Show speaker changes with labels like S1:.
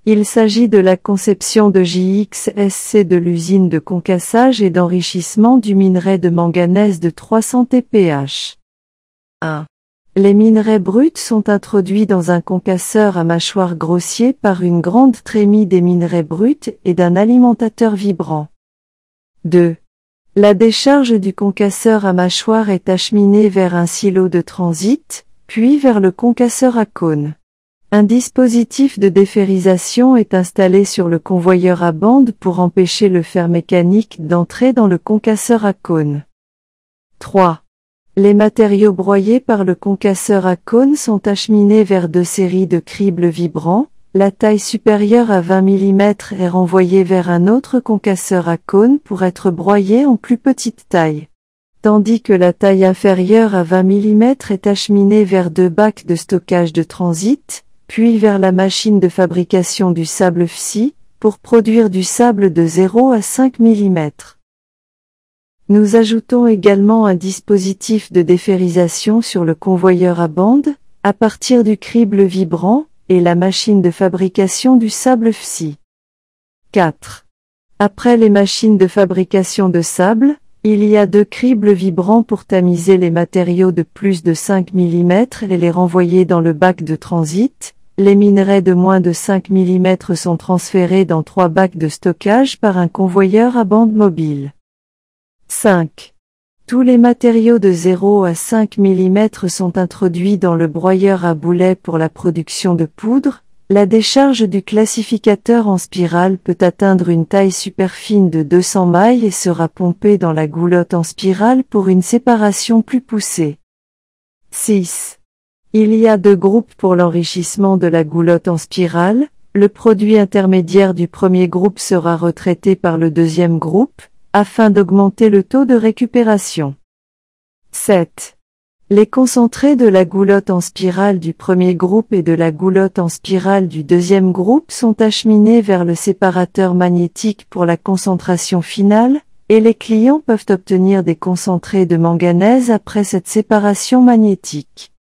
S1: Il s'agit de la conception de JXSC de l'usine de concassage et d'enrichissement du minerai de manganèse de 300 TPH. 1. Les minerais bruts sont introduits dans un concasseur à mâchoire grossier par une grande trémie des minerais bruts et d'un alimentateur vibrant. 2. La décharge du concasseur à mâchoire est acheminée vers un silo de transit, puis vers le concasseur à cône. Un dispositif de déferrisation est installé sur le convoyeur à bande pour empêcher le fer mécanique d'entrer dans le concasseur à cône. 3. Les matériaux broyés par le concasseur à cône sont acheminés vers deux séries de cribles vibrants. La taille supérieure à 20 mm est renvoyée vers un autre concasseur à cône pour être broyée en plus petite taille, tandis que la taille inférieure à 20 mm est acheminée vers deux bacs de stockage de transit, puis vers la machine de fabrication du sable FSI, pour produire du sable de 0 à 5 mm. Nous ajoutons également un dispositif de déferrisation sur le convoyeur à bande, à partir du crible vibrant, et la machine de fabrication du sable FSI. 4. Après les machines de fabrication de sable, il y a deux cribles vibrants pour tamiser les matériaux de plus de 5 mm et les renvoyer dans le bac de transit. Les minerais de moins de 5 mm sont transférés dans 3 bacs de stockage par un convoyeur à bande mobile. 5. Tous les matériaux de 0 à 5 mm sont introduits dans le broyeur à boulet pour la production de poudre. La décharge du classificateur en spirale peut atteindre une taille super fine de 200 mailles et sera pompée dans la goulotte en spirale pour une séparation plus poussée. 6. Il y a deux groupes pour l'enrichissement de la goulotte en spirale. Le produit intermédiaire du premier groupe sera retraité par le deuxième groupe, afin d'augmenter le taux de récupération. 7. Les concentrés de la goulotte en spirale du premier groupe et de la goulotte en spirale du deuxième groupe sont acheminés vers le séparateur magnétique pour la concentration finale, et les clients peuvent obtenir des concentrés de manganèse après cette séparation magnétique.